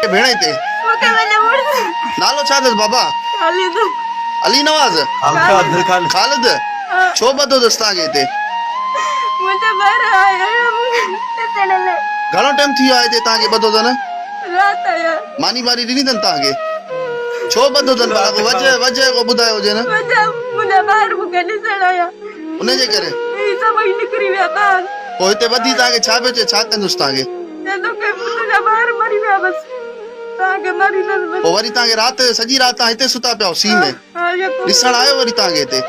भेण हिते नालो छा अथसि बाबा? अली नवाज़ ख़ालिद। छो ॿधो अथसि तव्हांखे हिते? घणो टाइम थी वियो आहे हिते तव्हांखे ॿधो अथनि? मानी बानी ॾिनी अथनि तव्हांखे? छो ॿधो अथनि भला? को वजह को ॿुधायो हुजे न। उनजे करे पोइ हिते ॿधी तव्हांखे छा पियो चए? छा कंदुसि तव्हांखे? पोइ वरी तव्हांखे राति सॼी राति तव्हां हिते सुता पिया सी में? ॾिसण आयो वरी तव्हांखे हिते?